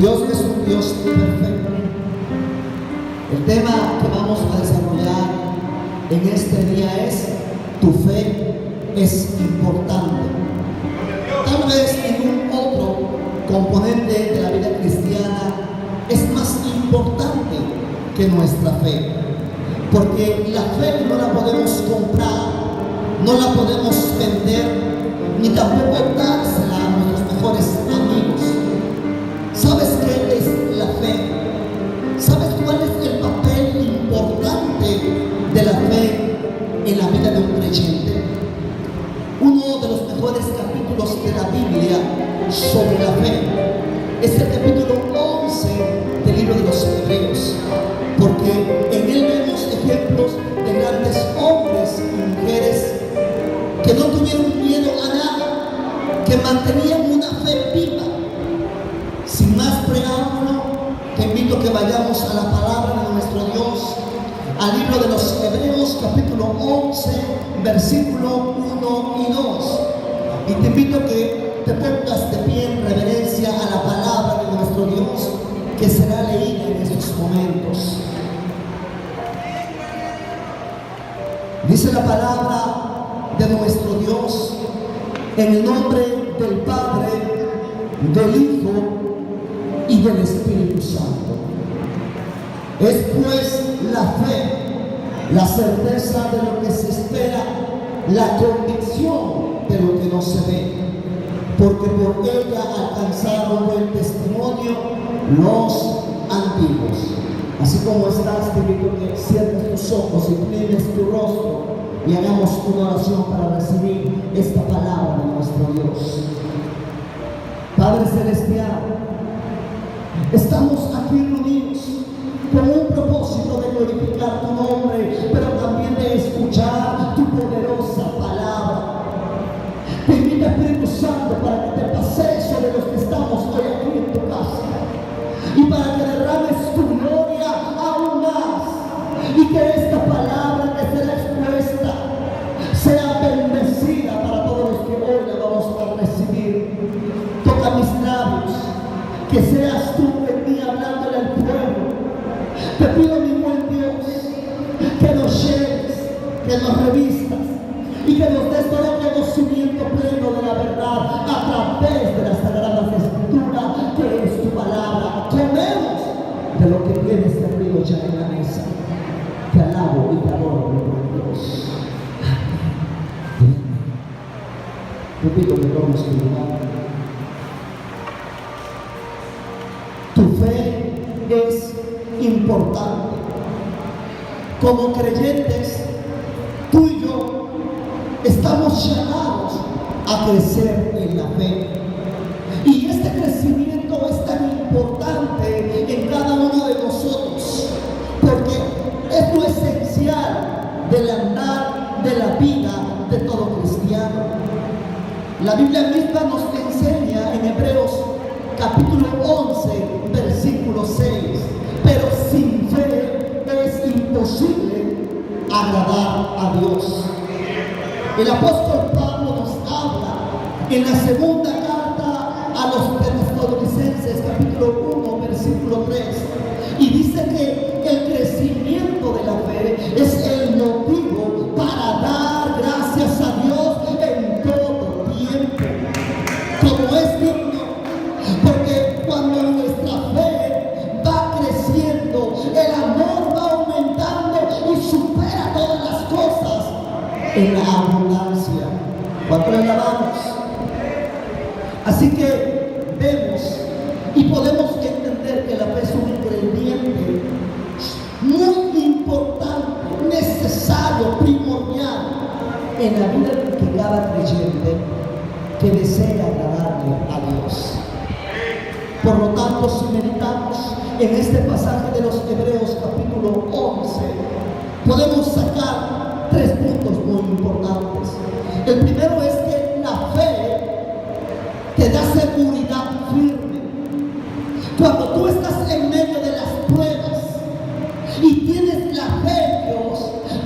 Dios es un Dios perfecto. El tema que vamos a desarrollar en este día es: tu fe es importante. Tal vez ningún otro componente de la vida cristiana es más importante que nuestra fe, porque la fe no la podemos comprar, no la podemos vender, ni tampoco dársela a nuestros mejores amigos. ¿Sabes qué es la fe? ¿Sabes cuál es el papel importante de la fe en la vida de un creyente? Uno de los mejores capítulos de la Biblia sobre la fe es el capítulo 11 del libro de los Hebreos, porque en él vemos ejemplos de grandes hombres y mujeres que no tuvieron miedo a nada, que mantenían una fe viva. Sin más preámbulo, te invito a que vayamos a la palabra de nuestro Dios, al libro de los Hebreos, capítulo 11, versículo 1 y 2. Y te invito a que te pongas de pie en reverencia a la palabra de nuestro Dios, que será leída en estos momentos. Dice la palabra de nuestro Dios: en el nombre del Padre, del Hijo y del Espíritu Santo. Es pues la fe, la certeza de lo que se espera, la convicción de lo que no se ve, porque por ella alcanzaron el testimonio los antiguos. Así como estás, te invito a que cierres tus ojos, inclines tu rostro y hagamos una oración para recibir esta palabra de nuestro Dios. Padre Celestial, estamos aquí reunidos con un propósito de glorificar tu nombre, pero también de escuchar tu poderosa palabra. Te invito, Espíritu Santo, para que te pases sobre los que estamos hoy aquí en tu casa, y para que derrames tu gloria aún más, y que esta palabra que será expuesta sea bendecida para todos los que hoy la vamos a recibir. Toca mis labios, que seas tú en mí hablándole al pueblo. Te pido, mi buen Dios, que nos lleves, que nos revistas y que nos des todo el conocimiento pleno de la verdad a través de las sagradas escrituras, que es tu palabra. Comemos de lo que tienes servido ya en la mesa. Te alabo y te adoro, mi buen Dios. Amén. Te pido que tomes tu lugar. Tu fe es importante. Como creyentes, tú y yo estamos llamados a crecer en la fe. Y este crecimiento es tan importante en cada uno de nosotros, porque es lo esencial del andar de la vida de todo cristiano. La Biblia misma nos enseña en Hebreos capítulo 11, versículo 6: pero sin fe es imposible agradar a Dios. El apóstol Pablo nos habla en la segunda carta a los Tesalonicenses, capítulo 1, versículo 3, y dice que el crecimiento de la fe es el motivo para dar gracias a Dios en todo tiempo, como es digno, porque cuando nuestra fe va creciendo, el amor va aumentando y supera todas las cosas en la abundancia. ¿Cuánto le alabamos? Así que vemos y podemos entender que la fe es un ingrediente muy importante, necesario, primordial en la vida de cada creyente que desea agradarle a Dios. Por lo tanto, si meditamos en este pasaje de los Hebreos capítulo 11, podemos sacar 3 puntos muy importantes. El primero es que la fe te da seguridad firme. Cuando tú estás en medio de las pruebas y tienes la fe en Dios,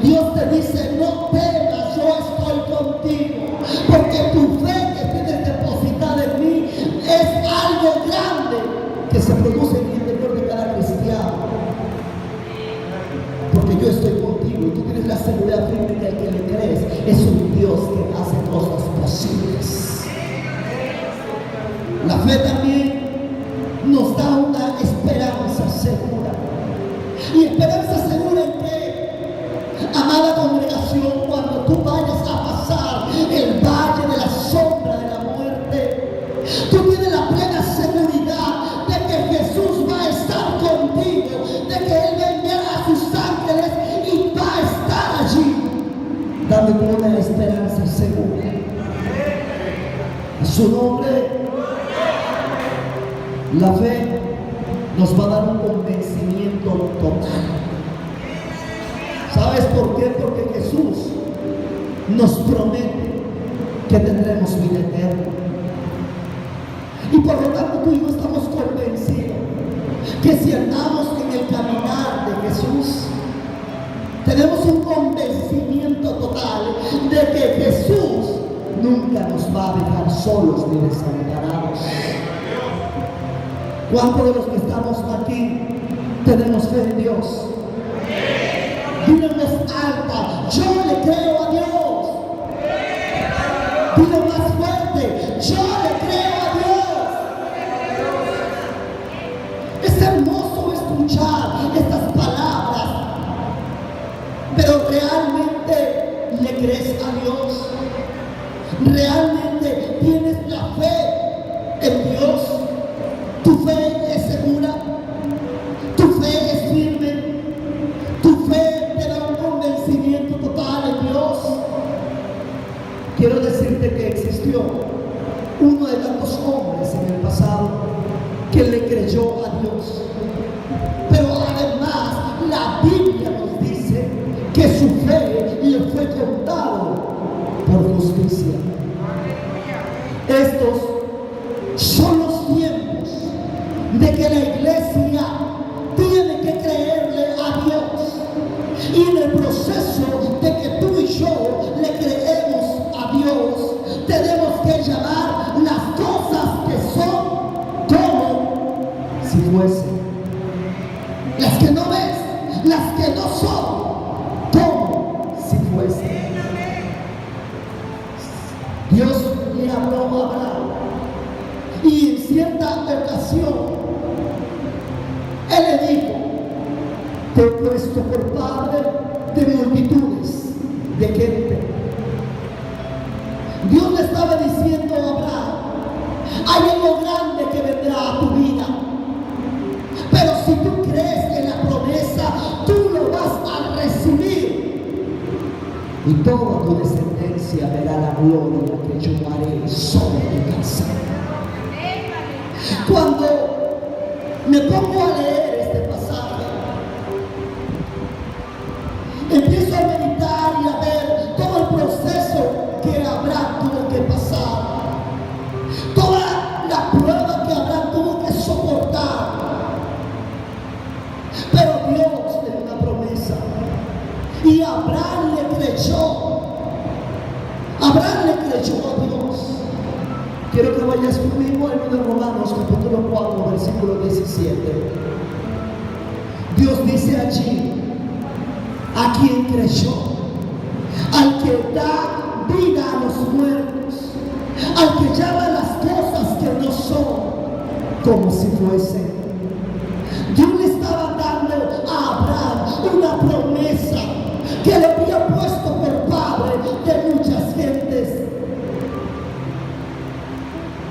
Dios te dice: no temas, yo estoy contigo, porque tu fe que tienes depositada en mí es algo grande que se produce que le crees, es un Dios que hace cosas posibles. La fe también nos da una esperanza segura. ¿Y esperanza segura en qué? Amada congregación, cuando tú vayas a pasar el valle de la sombra de la muerte, tú tienes la plena seguridad de que Jesús va a estar contigo, de que Él va a enviar a sus ángeles y va a estar allí, dándote una esperanza segura. A su nombre. La fe nos va a dar un convencimiento total. ¿Sabes por qué? Porque Jesús nos promete que tendremos vida eterna. Y por lo tanto tú y yo estamos convencidos que si andamos en el caminar de Jesús, tenemos un convencimiento total de que Jesús nunca nos va a dejar solos ni desamparados. ¿Cuántos de los que estamos aquí tenemos fe en Dios? Dile en voz alta: yo le creo a Dios. Dile más fuerte: yo le creo a Dios. Es hermoso escuchar estas palabras, pero ¿realmente le crees a Dios? ¿Realmente tienes la fe en Dios? ¿Tu fe es segura? ¿Tu fe es firme? ¿Tu fe te da un convencimiento total en Dios? Quiero decirte que existió uno de tantos hombres en el pasado que le creyó a Dios. Pero además la Biblia nos dice que su fe le fue contado por justicia. Estos son los tiempos de que la iglesia tiene que creerle a Dios, y en el proceso de que tú y yo le creemos a Dios, tenemos que llamar las cosas que son como si fuesen, las que no ves, las que no son, como si fuesen. Dios le habló a Abraham, y en cierta ocasión Él le dijo: te he puesto por padre de multitudes de gente. Dios le estaba diciendo a Abraham: hay algo grande que vendrá a tu vida, pero si tú crees en la promesa, tú lo vas a recibir, y toda tu descendencia verá la gloria que yo haré sobre tu casa. Cuando me pongo a leer este pasaje, empiezo a meditar y a ver todo el proceso que Abraham tuvo que pasar, toda la prueba que Abraham tuvo que soportar. Pero Dios tenía una promesa, y Abraham le creyó. Abraham le creyó a Dios. Quiero que vayas conmigo en de Romanos capítulo 4, versículo 17. Dios dice allí: a quien creyó, al que da vida a los muertos, al que llama las cosas que no son como si fuesen. Dios le estaba dando a Abraham una promesa que le había puesto por padre de muchas gentes.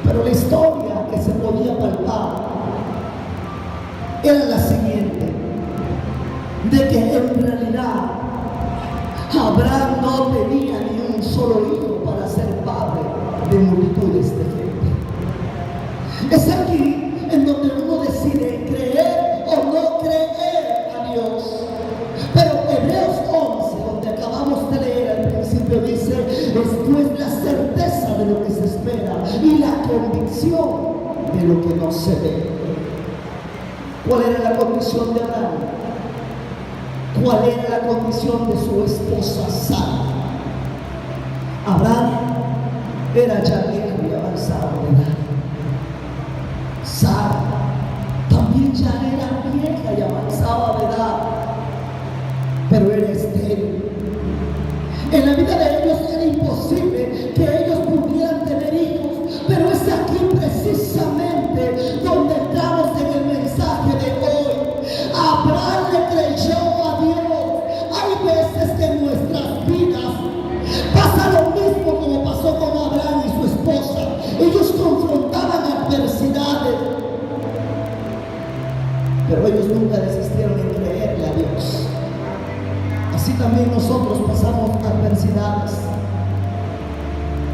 Pero la historia que se podía palpar era la siguiente: de que en realidad Abraham no tenía ni un solo hijo para ser padre de multitudes de gente. Es aquí en donde uno decide creer o no creer a Dios. Pero Hebreos 11, donde acabamos de leer al principio, dice: esto es la certeza de lo que se espera y la convicción de lo que no se ve. ¿Cuál era la condición de Abraham? ¿Cuál era la condición de su esposa Sara? Abraham era ya viejo y avanzado de edad. Sara también ya era vieja y avanzada de edad, pero era estéril. En la vida de ellos era imposible que ellos pudieran tener hijos, pero es aquí precisamente donde entramos en el mensaje de hoy. Abraham le creyó a Dios. Hay veces que en nuestras vidas pasa lo mismo como pasó con Abraham y su esposa. Ellos confrontaban adversidades, pero ellos nunca desistieron en creerle a Dios. Así también nosotros pasamos adversidades,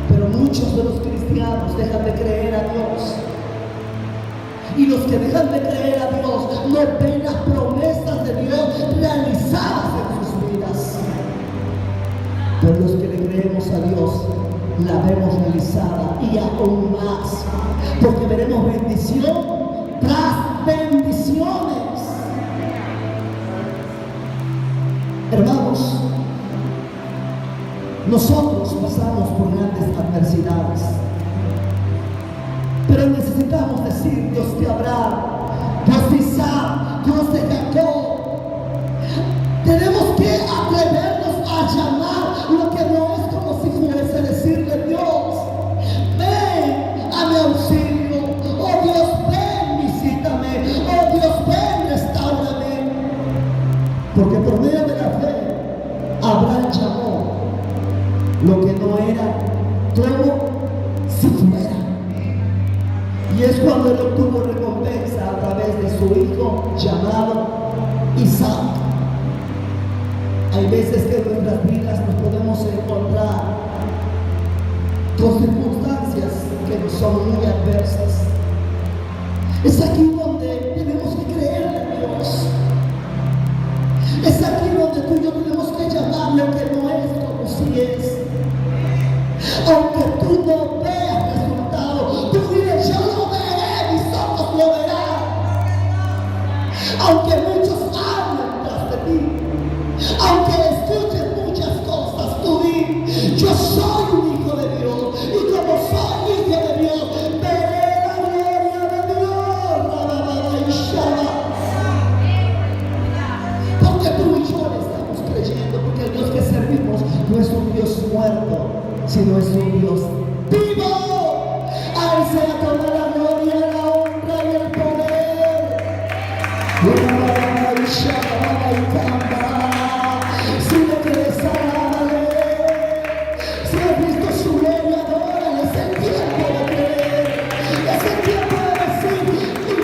pero muchos de los cristianos dejan de creer a Dios. Y los que dejan de creer a Dios no ven las promesas de Dios realizadas en sus vidas. Pero los que le creemos a Dios la vemos realizada, y aún más, porque veremos bendición tras bendiciones. Hermanos, nosotros pasamos por grandes adversidades, pero necesitamos decir: Dios de Abraham, Dios de Isaac, Dios de Jacob. Tenemos que atrevernos a llamar lo que no es como si fuese decirle: Dios, ven a mi auxilio. Oh Dios, ven, visítame. Oh Dios, ven, restáurame. Porque por medio de la fe, Abraham llamó lo que no era como si fuera. Y es cuando él obtuvo recompensa a través de su hijo llamado Isaac. Hay veces que en nuestras vidas nos podemos encontrar con circunstancias que nos son muy adversas. Es aquí donde tenemos que creerle a Dios. Es aquí donde tú y yo tenemos que llamar lo que no es como si es. Aunque tú no veas resultado, tú dices: yo lo veré, mis ojos lo verán. Aunque muchos hablen tras de ti, aunque escuches muchas cosas, tú di: yo soy un hijo de Dios, y como soy hijo de Dios, veré la gloria de Dios. Porque tú y yo le estamos creyendo, porque el Dios que servimos no es un Dios muerto, sino es un Dios vivo. A Él sea toda la gloria, la honra y el poder. Si le crees, alábale. Si has visto su gloria, adórale. Es el tiempo de creer. Es el tiempo de decir: mi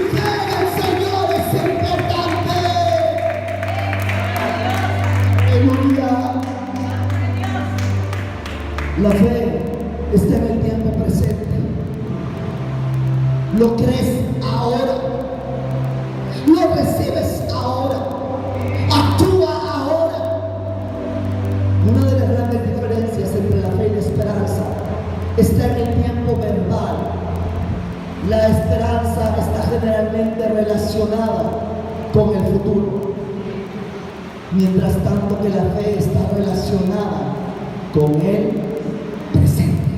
fe en el Señor es importante. Aleluya. La fe está en el tiempo presente. Lo crees ahora. Lo recibes ahora. Actúa ahora. Una de las grandes diferencias entre la fe y la esperanza está en el tiempo verbal. La esperanza está generalmente relacionada con el futuro, mientras tanto que la fe está relacionada con el presente.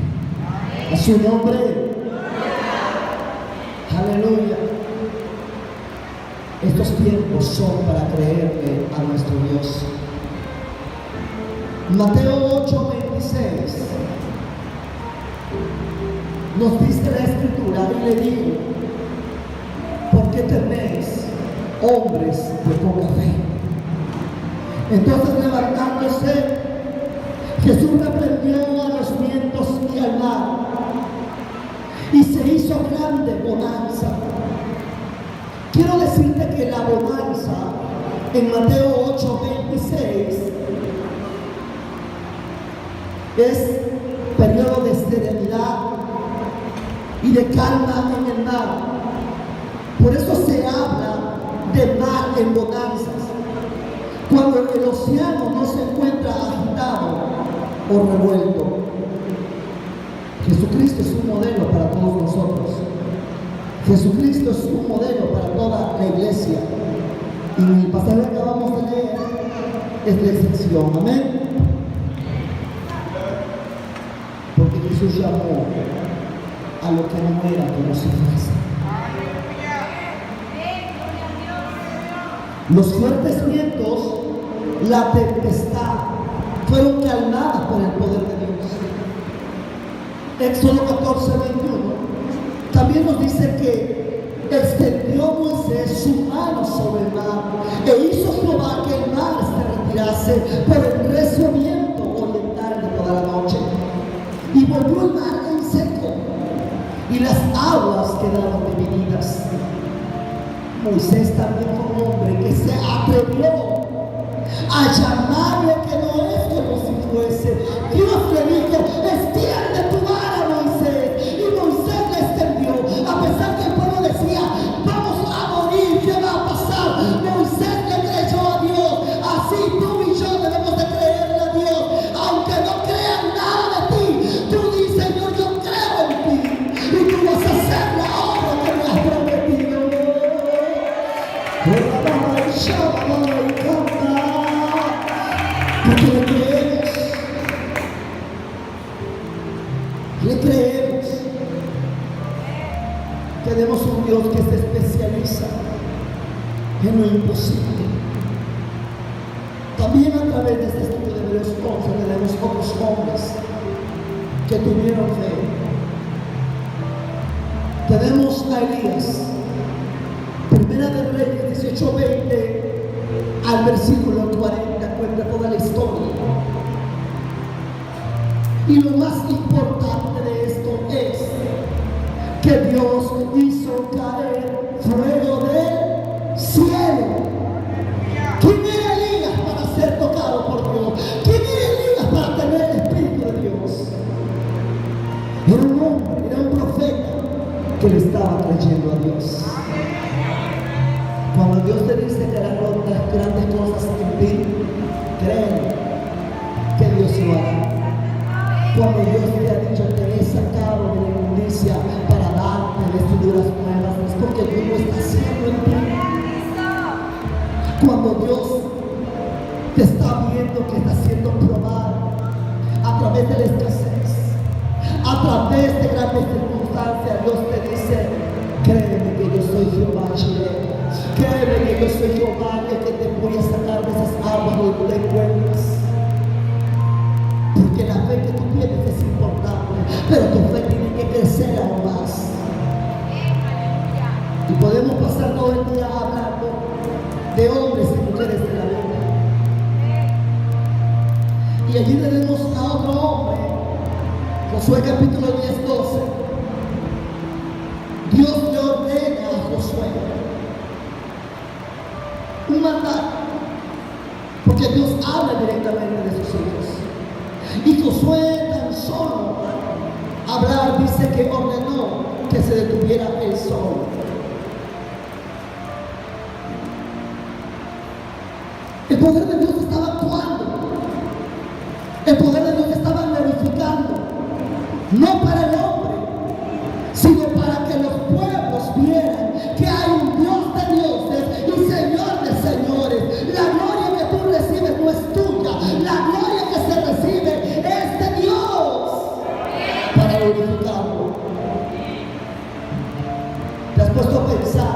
A su nombre. Aleluya. Estos tiempos son para creerle a nuestro Dios. Mateo 8:26 nos dice la Escritura, y le dijo: ¿por qué teméis, hombres de poca fe? Entonces, levantándose, Jesús reprendió a los vientos y al mar, y se hizo grande bonanza. Quiero decirte que la bonanza en Mateo 8:26 es periodo de serenidad y de calma en el mar. Por eso se habla de mar en bonanzas, cuando el océano no se encuentra agitado o revuelto. Jesucristo es un modelo para todos nosotros. Jesucristo es un modelo para toda la iglesia. Y el pasaje que acabamos de leer es la excepción. Amén. Porque Jesús llamó a lo que no era como si fuese. Los fuertes vientos, la tempestad, fueron calmadas por el poder de Dios. Éxodo 14:21 también nos dice que extendió Moisés su mano sobre el mar e hizo Jehová que el mar se retirase por el recio viento oriental de toda la noche, y volvió el mar en seco y las aguas quedaron divididas. Moisés también fue un hombre que se atrevió a llamar lo que no es como si fuese. Dios le dijo: extiende tu vara, Moisés. Y Moisés le extendió, a pesar que el pueblo decía: vamos a morir, ¿qué va a pasar? Moisés le creyó a Dios. Así tú y yo debemos de creerle a Dios, aunque no crean nada de ti. Tú dices: Señor, yo creo en ti y tú vas a hacer la obra que me has prometido. Porque le creemos. Le creemos. Tenemos un Dios que se especializa en lo imposible. También a través de este estudio de Hebreos 11 tenemos otros hombres que tuvieron fe. Tenemos a Elías. Primera de Reyes 18:20 al versículo 40 cuenta toda la historia. Y lo más importante de esto es que Dios hizo caer fuego del cielo. ¿Quién era Elías para ser tocado por Dios? ¿Quién era Elías para tener el Espíritu de Dios? Era un hombre, era un profeta que le estaba creyendo a Dios. Cuando Dios te dice que las grandes cosas en ti, créeme que Dios lo hará. Cuando Dios te ha dicho que te he sacado de la inmundicia para darte vestiduras nuevas, es porque Dios lo está haciendo en ti. Cuando Dios te está viendo que está siendo probado a través de la escasez, a través de grandes circunstancias, Dios te dice: créeme que yo soy Jehová Jireh. Créeme que yo soy Jehová, el que te voy a sacar de esas aguas donde tú te encuentras. Porque la fe que tú tienes es importante, pero tu fe tiene que crecer aún más. Y podemos pasar todo el día hablando de hombres y mujeres de la Biblia. Y allí tenemos a otro hombre, Josué capítulo 10:12. Dios le ordena a Josué un mandato, porque Dios habla directamente de sus hijos. Y Josué tan solo hablar dice que ordenó que se detuviera el sol. El poder de Dios estaba actuando. El poder de Dios estaba glorificando, no para el hombre, sino para que los pueblos vieran que hay un Dios de dioses y Señor de señores. La gloria que tú recibes no es tuya, la gloria que se recibe es de Dios para glorificarlo. ¿Te has puesto a pensar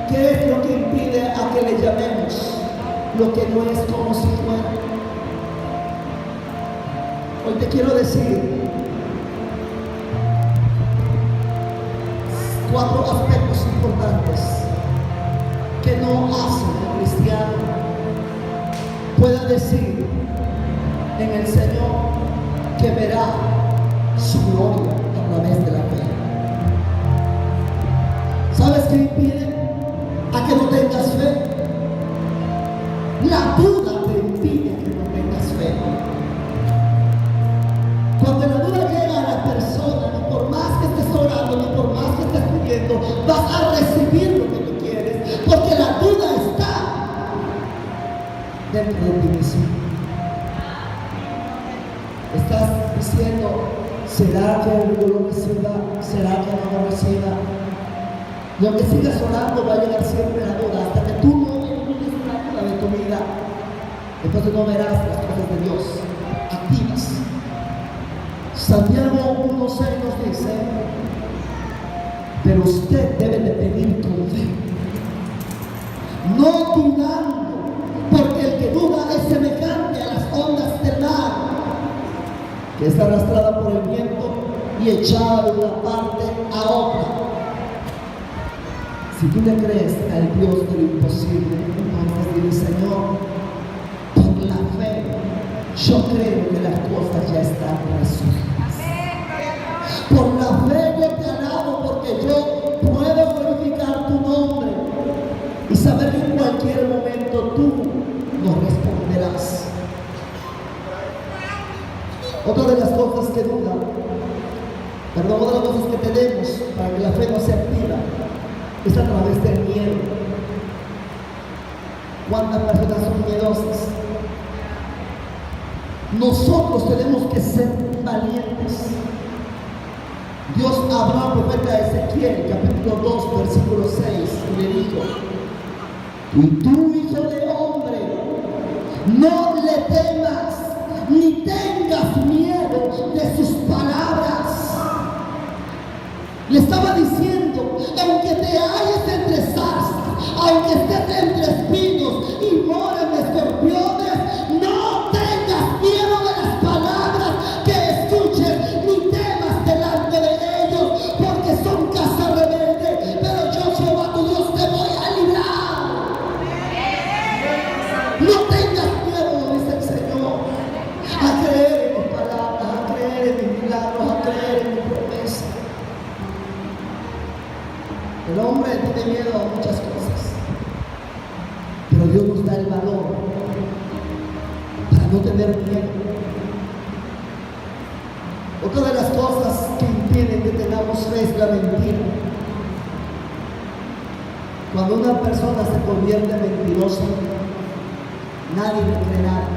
qué es lo que impide a que le llamemos lo que no es como si fuera? Hoy te quiero decir 4 aspectos importantes que no hacen que el cristiano pueda decir en el Señor que verá su gloria a través de la fe. ¿Sabes qué impide a que no tengas fe? La duda te impide que no tengas fe. Cuando la duda llega a la persona, ni por más que estés orando, ni por más que estés pidiendo, vas a recibir lo que tú quieres, porque la duda está dentro de ti mismo. Estás diciendo: ¿será que yo lo reciba? ¿Será que no lo reciba? Y aunque sigas orando, va a llegar siempre la duda, hasta que tú no elimines la duda de tu vida. Entonces no verás las cosas de Dios activas. Santiago 1:6 nos dice: pero usted debe de pedir con fe, no dudando, porque el que duda es semejante a las que es arrastrada por el viento y echada de una parte a otra. Si tú le crees al Dios de lo imposible, entonces dile: Señor, por la fe, yo creo que las cosas ya están resueltas. Por la fe yo te alabo, porque yo puedo glorificar tu nombre y saber que en cualquier momento tú nos responderás. Otra de las cosas que duda, otra de las cosas que tenemos para que la fe no se activa, es a través del miedo. ¿Cuántas personas son miedosas? Nosotros tenemos que ser valientes. Dios habló al profeta Ezequiel, capítulo 2, versículo 6, y le dijo: y tú, hijo de hombre, no le temas, ni tengas miedo de sus palabras. Le estaba diciendo: aunque te halles entre zarzas, aunque estés entre espinos y moren escorpiones, no tengas miedo de las palabras que escuches, ni temas delante de ellos, porque son casa rebelde, pero yo, Jehová tu Dios, te voy a librar. No tengas miedo, dice el Señor, a creer en mis palabras, a creer en mis milagros, a creer en mi promesa. El hombre tiene miedo a muchas cosas, pero Dios nos da el valor para no tener miedo. Otra de las cosas que impiden que tengamos fe es la mentira. Cuando una persona se convierte en mentirosa, nadie le cree nada.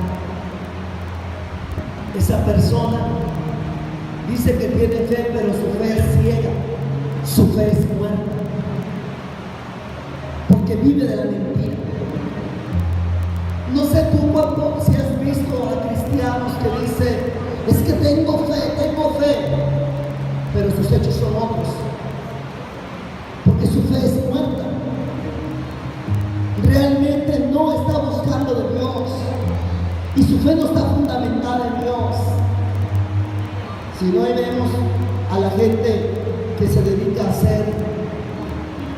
Esa persona dice que tiene fe, pero su fe es ciega, su fe es muerta, porque vive de la mentira. No sé tú si has visto a cristianos que dicen: es que tengo fe, pero sus hechos son otros, porque su fe es muerta. Realmente no está buscando de Dios y su fe no está fundamentada en Dios. Si no, ahí vemos a la gente que se dedica a hacer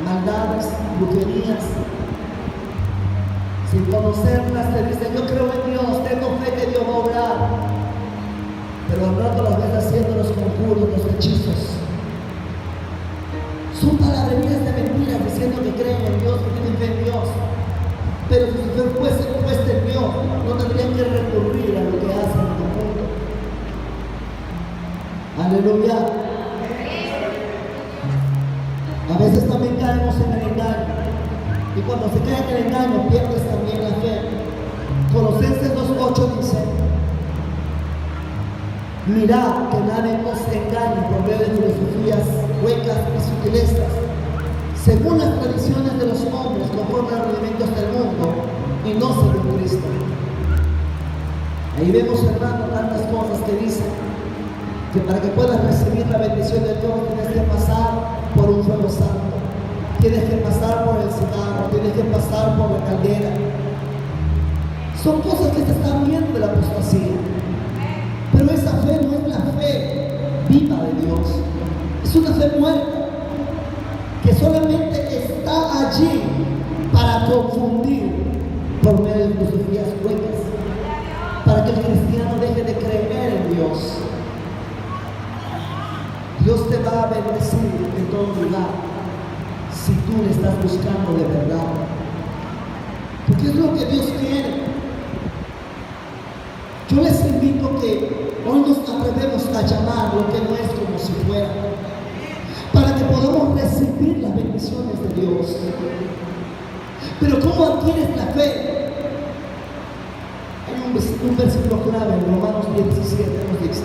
maldades, brujerías, sin conocerlas, te dicen: yo creo en Dios, tengo fe que Dios va a obrar, pero al rato las ves haciendo los conjuros, los hechizos. Son palabrerías de mentiras diciendo que creen en Dios, que tienen fe en Dios, pero si su fe fuese puesta en Dios, no tendrían que recurrir a lo que hacen en el mundo. Aleluya. A veces también caemos en el engaño, y cuando se cae en el engaño pierdes también la fe. Colosenses 2:8 dice: mirad que nadie os engañe por medio de filosofías huecas y sutilezas, según las tradiciones de los hombres, conforme a los rudimentos del mundo, y no según Cristo. Ahí vemos, hermano, tantas cosas que dicen que para que puedas recibir la bendición de Dios tienes que pasar por un fuego santo, tienes que pasar por el cigarro, tienes que pasar por la caldera. Son cosas que te están viendo de la apostasía. Pero esa fe no es la fe viva de Dios, es una fe muerta que solamente está allí para confundir por medio de filosofías huecas, para que el cristiano deje de creer en Dios. Dios te va a bendecir en todo lugar si tú le estás buscando de verdad, porque es lo que Dios quiere. Yo les invito que hoy nos atrevemos a llamar lo que no es como si fuera, para que podamos recibir las bendiciones de Dios. Pero ¿cómo adquieres la fe? Hay un versículo clave en Romanos 17 nos dice: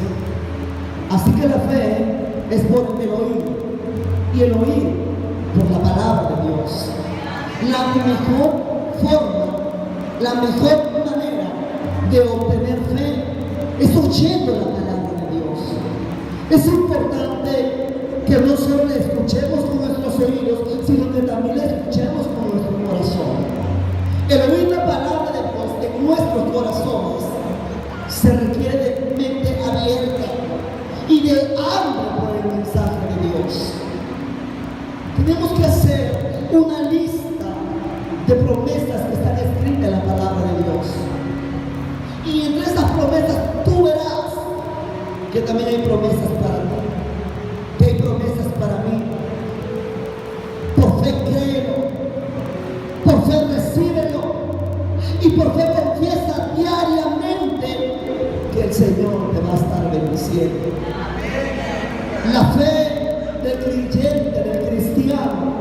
así que la fe es por el oír, y el oír por la palabra de Dios. La mejor forma, la mejor manera de obtener fe es oyendo la palabra de Dios. Es importante que no solo la escuchemos con nuestros oídos, sino que también la escuchemos con nuestro corazón. El oír la palabra de Dios en nuestros corazones se requiere de mente abierta. tenemos que hacer una lista de promesas que están escritas en la palabra de Dios. Y entre esas promesas tú verás que también hay promesas para ti, que hay promesas para mí. Por fe créelo, por fe recíbelo y por fe confiesa diariamente que el Señor te va a estar bendiciendo. La fe del creyente, del cristiano,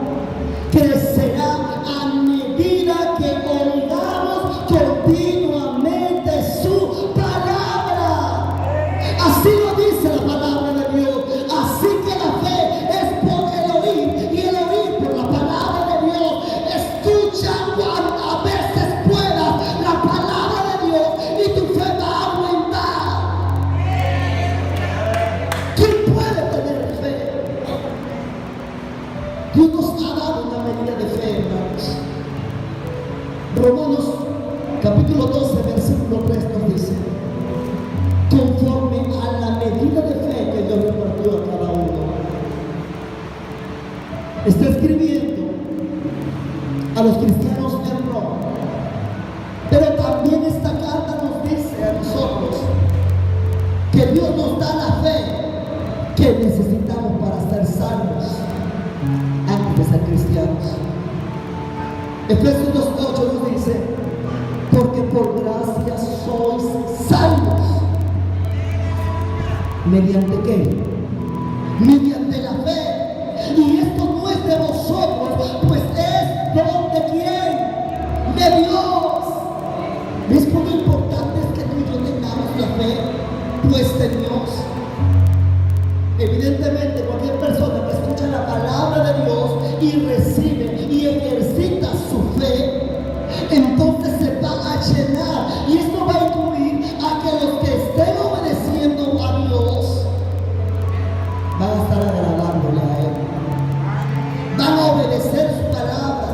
crecerá a medida que oigamos continuamente su palabra. Así lo dice la palabra de Dios. Así que la fe es por el oír y el oír por la palabra de Dios. Escucha cuando a veces puedas la palabra de Dios y tu fe va a aumentar. ¿Quién puede tener fe? Dios nos ha dado una medida de fe, hermanos. Romanos capítulo 12, versículo 3 nos dice: conforme a la medida de fe que Dios repartió a cada uno. Está escribiendo a los cristianos en Roma, pero también esta carta nos dice a nosotros que Dios nos da la fe que necesitamos para ser salvos antes de ser cristianos. Efesios 2:8 nos dice: porque por gracia sois salvos. ¿Mediante qué? Mediante la fe. Y esto no es de vosotros, pues es don de quién? De Dios. ¿Ves cuán importante es que tú y yo tengamos la fe puesta en Dios? Evidentemente, cualquier persona que escucha la palabra de Dios y recibe y ejercita su fe, entonces se va a llenar. Y esto va a incluir a que los que estén obedeciendo a Dios van a estar agradándole a Él. Van a obedecer su palabra.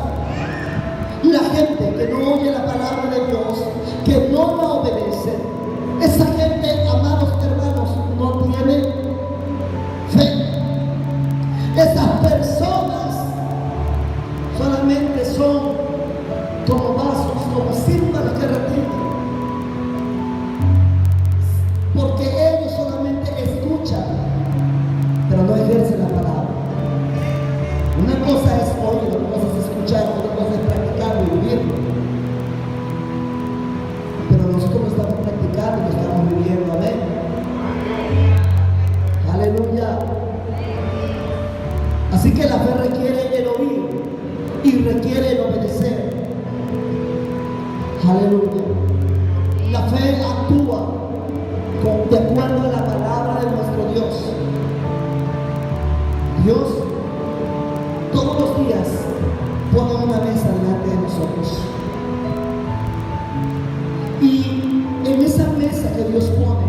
La gente que no oye la palabra de Dios, que no la obedece, esa gente, amados hermanos, no tiene fe. Esas personas solamente son como vasos, como símbolos que repiten, porque ellos solamente escuchan, pero no ejercen la palabra. Una cosa es oír, otra cosa es escuchar, otra cosa es practicarlo y vivirlo. Pero nosotros lo estamos practicando y lo estamos viviendo. Amén. Aleluya. Así que la fe requiere el oír y requiere el obedecer. Aleluya. La fe actúa de acuerdo a la palabra de nuestro Dios. Dios todos los días pone una mesa delante de nosotros. Y en esa mesa que Dios pone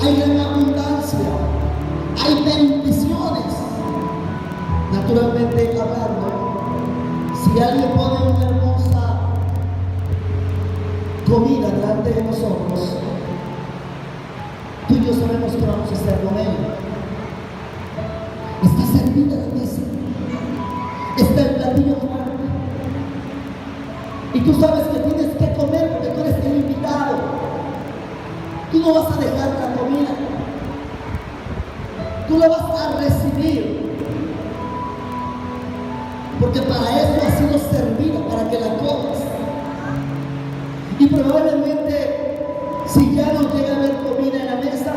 hay gran abundancia, hay bendiciones. Naturalmente hablando, si alguien pone una hermosa comida delante de nosotros, tú y yo sabemos que vamos a hacer con ella. Está servida la mesa, está el platillo fuerte, y tú sabes que tienes que comer porque tú eres el invitado. Tú no vas a dejar la comida, tú la vas a recibir, porque para eso ha sido servida, para que la comas. Y probablemente, si ya no llega a haber comida en la mesa,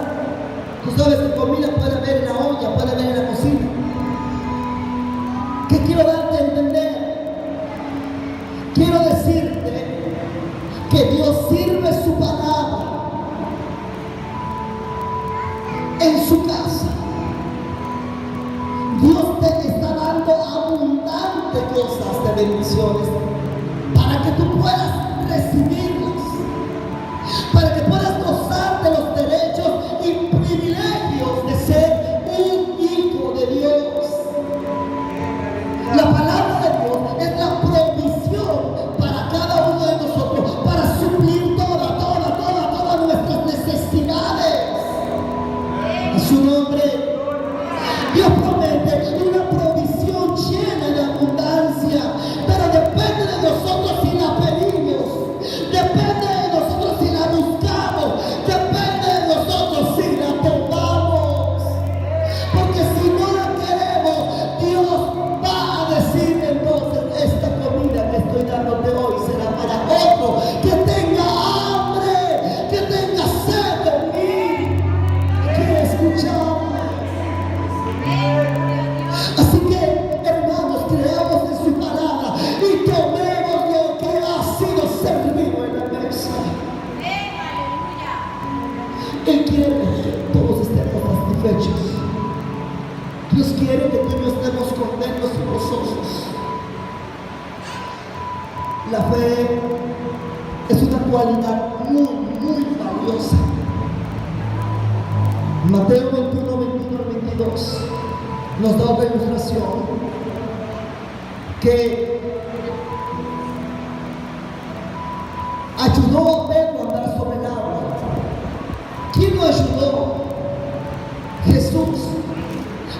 tú sabes que comida puede haber en la olla, puede haber en la cocina. ¿Qué quiero darte a entender? Quiero decirte que Dios sirve su palabra en su casa. Dios te está dando abundantes cosas de bendiciones para que tú puedas recibirlas, para que puedas gozar de los derechos y privilegios de ser un hijo de Dios. La palabra de Dios es la provisión para cada uno de nosotros, para suplir todas nuestras necesidades. A su nombre, Dios promete una provisión quiere que todos estemos satisfechos. Dios quiere que tú y yo estemos contentos y gozosos. La fe es una cualidad muy, muy valiosa. Mateo 21, 21, 22 nos da otra ilustración que ayudó a Pedro a andar sobre el agua. ¿Quién lo ayudó? Jesús.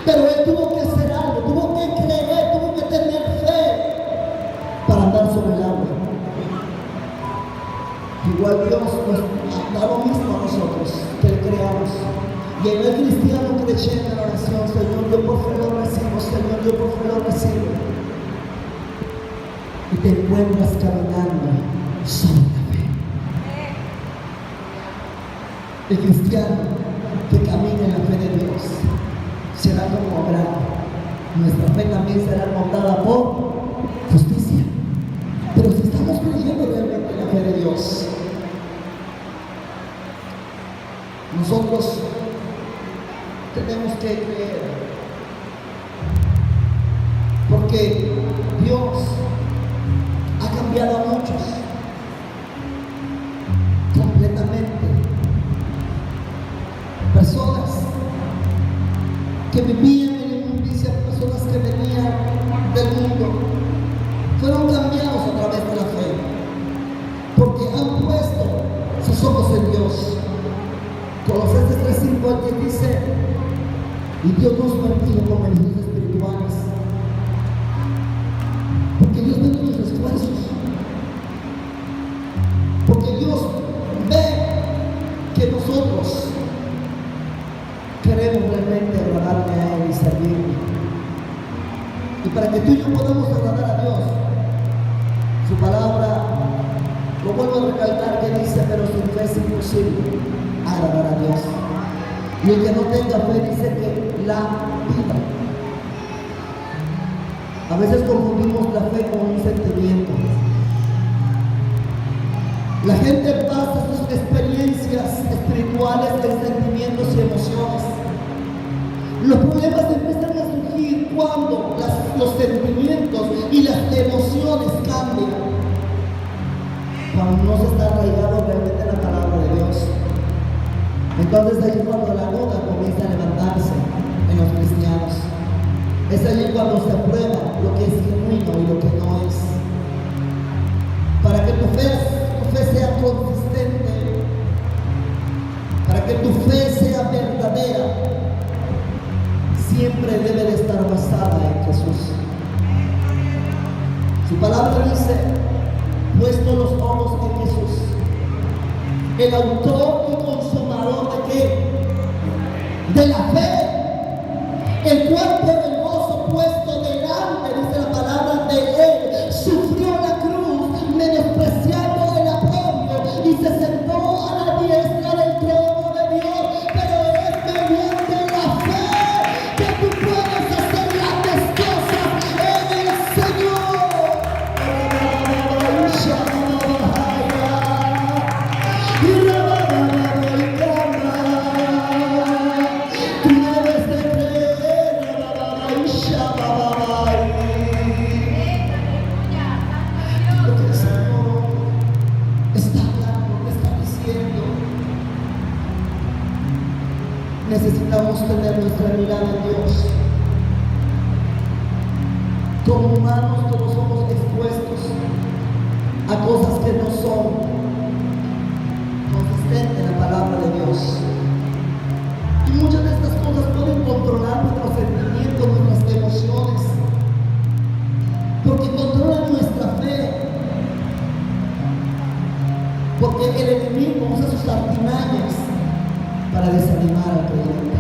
Pero él tuvo que hacer algo, tuvo que creer, tuvo que tener fe para andar sobre el agua. Igual Dios nos da lo mismo a nosotros, que le creamos. Y en el cristiano creyendo en la oración, Señor, yo por fe lo recibo, Señor, yo por fe lo recibo. Y te encuentras caminando sobre la fe. El cristiano que camina en la fe de Dios será como Abraham. Nuestra fe también será montada por justicia. Pero si estamos creyendo realmente en la fe de Dios, nosotros tenemos que creer, porque Dios ha cambiado a muchos completamente. Personas que vivían en inmundicia, personas que venían del mundo, fueron cambiados a través de la fe, porque han puesto sus ojos en Dios. Colosenses 3:5 que dice: y Dios nos bendijo con beneficios espirituales, porque Dios ve nuestros esfuerzos, porque Dios ve que nosotros queremos realmente agradarle a Él y servirle. Y para que tú y yo podamos agradar a Dios, su palabra, lo vuelvo a recalcar, que dice: pero sin fe es imposible agradar a Dios. Y el que no tenga fe dice que la vida. A veces confundimos la fe con un sentimiento. La gente pasa sus experiencias espirituales de sentimientos y emociones. Los problemas empiezan a surgir cuando los sentimientos y las emociones cambian, cuando no se está arraigado realmente en la palabra de Dios. Entonces ahí es cuando la duda comienza a levantarse en los cristianos. Es allí cuando se prueba lo que es genuino y lo que no es. Para que tu fe sea consistente, para que tu fe sea verdadera, siempre debe de estar basada en Jesús. Su palabra dice: puesto los ojos en Jesús, el autor y consumador ¿de qué? De la fe, el cual por el gozo puesto delante, dice la palabra, de Él, sufrió la cruz, menospreciando el oprobio, y se sentó a la diestra del trono de Dios. Pero es mediante la fe que tú puedes hacer grandes cosas en el Señor. Necesitamos tener nuestra mirada en Dios. Como humanos todos somos expuestos a cosas que no son consistentes en la palabra de Dios. Y muchas de estas cosas pueden controlar nuestros sentimientos, nuestras emociones, porque controlan nuestra fe. Porque el enemigo usa sus artimañas para desanimar al creyente.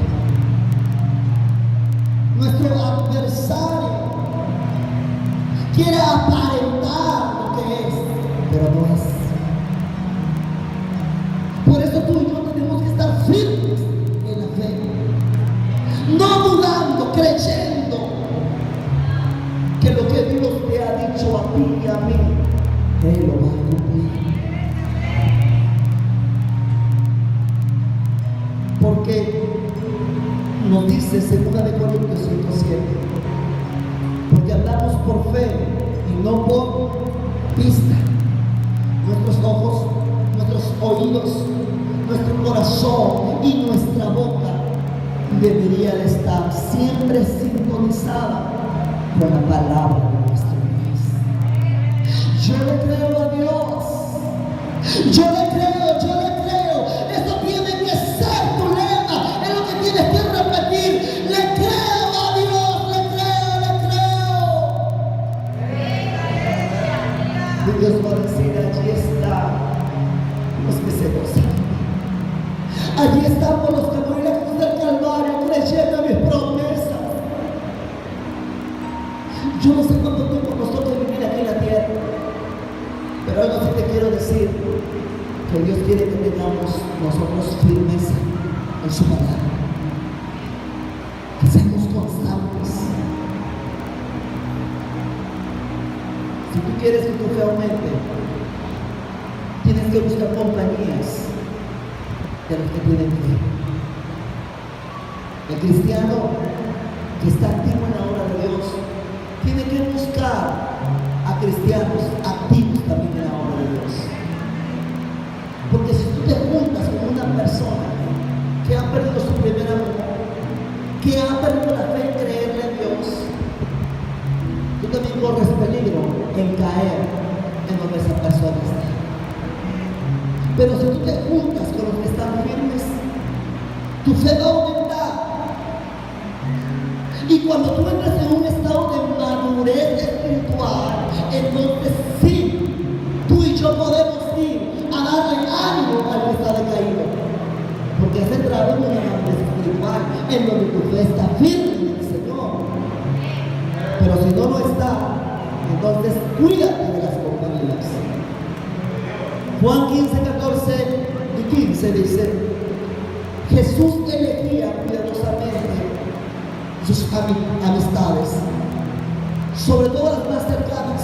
Nuestro adversario quiere aparentar lo que es, pero no es. Por eso tú y yo tenemos que estar firmes en la fe, no dudando, creyendo que lo que Dios te ha dicho a ti y a mí, Él lo va a cumplir. Nos dice 2 Corintios 5:7, porque andamos por fe y no por vista. Nuestros ojos, nuestros oídos, nuestro corazón y nuestra boca deberían estar siempre sintonizadas con la palabra de nuestro Dios. Yo le creo a Dios. Yo le creo, yo le creo. Esto tiene que ser tu lema. Es lo que tienes que repetir. Le creo a Dios, le creo, le creo. Y Dios va a decir, allí están los que se gozan. Allí estamos los que morirán a cruz del Calvario, creyendo en mis promesas. Yo no sé cuánto tiempo nos toca vivir aquí en la tierra, pero algo sí te quiero decir, que Dios quiere que tengamos nosotros firmeza en su palabra, que seamos constantes. Si tú quieres que tu fe aumente, tienes que buscar compañías de los que tienen fe. El cristiano que está activo en la obra de Dios tiene que buscar a cristianos activos también en la obra de Dios. Porque si tú te juntas con una persona que ha perdido su primer amor, que ha perdido la fe en creerle a Dios, tú también corres peligro en caer en donde esa persona está. Pero si tú te juntas con los que están firmes, tu fe va a aumentar. Y cuando tú entras en un estado de madurez espiritual, entonces sí, tú y yo podemos ir a darle ánimo al que está decaído. Porque has entrado en una madurez espiritual en donde tu fe está firme en el Señor. Pero si no lo está, entonces cuídate de las compañías. Juan 15, 14 y 15 dice: Jesús elegía cuidadosamente sus amistades, sobre todo las más cercanas.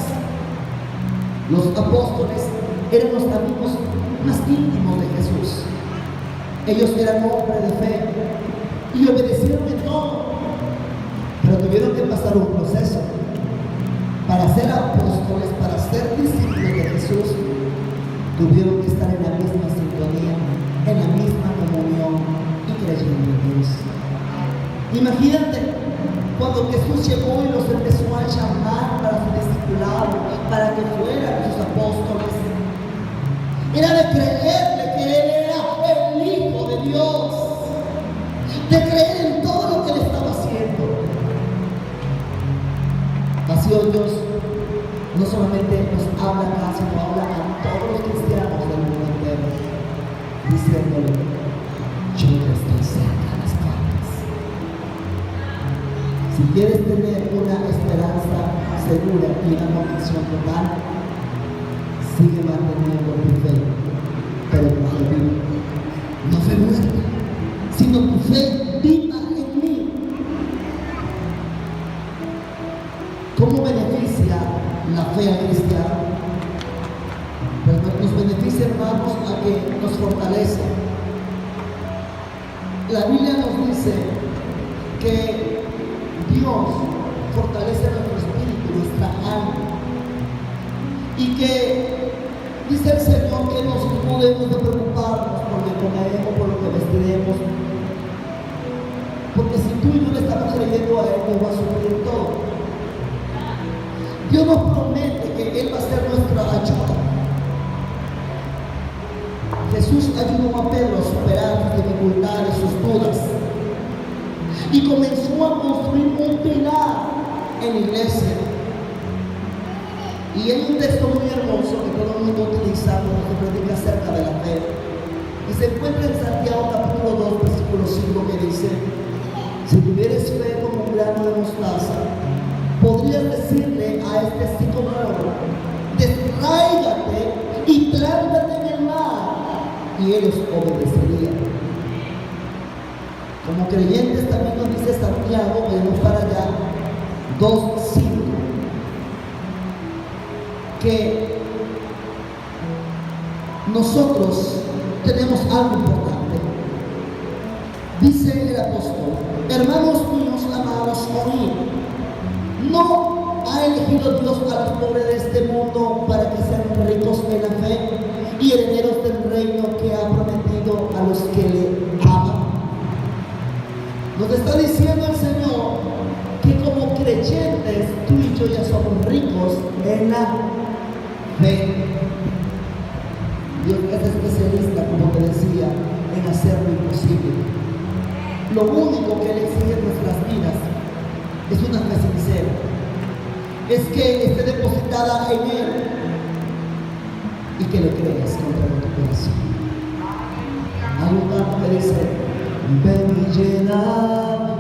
Los apóstoles eran los amigos más íntimos de Jesús. Ellos eran hombres de fe y obedecieron en todo, pero tuvieron que pasar un proceso para ser apóstoles, para ser discípulos de Jesús. Tuvieron que estar en la misma sintonía, en la misma comunión y creyendo en Dios. Imagínate cuando Jesús llegó y los empezó a llamar para su discipulado, para que fueran sus apóstoles. Era de creerle que Él era el Hijo de Dios, de creer en todo lo que Él estaba haciendo. Así hoy Dios no solamente nos habla acá, sino habla a todos los cristianos del mundo entero, diciéndole: yo ya estoy cerca de las puertas. Si quieres tener una esperanza segura y una convicción total, sigue manteniendo tu fe, pero tu fe viva. No fe muerta, sino tu fe viva en mí. ¿Cómo beneficia la fe al cristiano? Pues nos beneficia, hermanos, a que nos fortalece. La Biblia nos dice que Dios fortalece nuestro espíritu, nuestra alma, y que dice el Señor que no podemos de preocuparnos por lo que comeremos, por lo que vestiremos, porque si tú y yo le estamos creyendo a Él, nos va a suplir todo. Dios nos promete que Él va a ser nuestra ayuda. Jesús ayudó a Pedro a superar sus dificultades, sus dudas, y comenzó a construir un pilar en la iglesia. Y hay un texto muy hermoso que todo el mundo utiliza cuando se predica acerca de la fe, y se encuentra en Santiago capítulo 2 versículo 5, que dice: si tuvieres fe como un grano de mostaza, podrías decirle a este sicómoro: desarráigate y plántate en el mar, y ellos obedecerían. Como creyentes también nos dice Santiago, vemos para allá 2:5, que nosotros tenemos algo importante. Dice el apóstol: hermanos míos amados, oíd. ¿No ha elegido Dios a los pobres de este mundo para que sean ricos en la fe y herederos del reino que ha prometido a los que le aman? Nos está diciendo el Señor que como creyentes tú y yo ya somos ricos en la fe. Dios es especialista, como te decía, en hacer lo imposible. Lo único que Él exige en nuestras vidas es una fe sincera, es que esté depositada en Él y que lo creas con todo tu corazón. Hay un canto que dice: ven y llena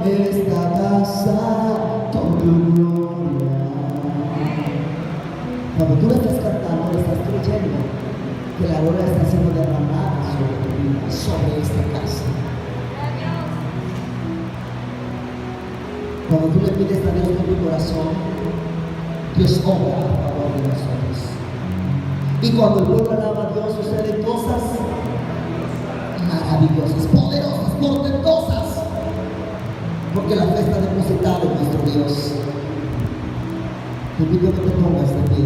esta casa con tu gloria. Cuando tú lo estás cantando, le estás creyendo que la gloria está siendo derramada sobre tu vida, sobre esta casa. Cuando tú le pides a Dios con tu corazón, Dios obra a favor de nosotros. Y cuando el pueblo alaba a Dios, suceden cosas maravillosas, poderosas, portentosas, porque la fe está depositada en nuestro Dios. Te invito a que te pongas de pie.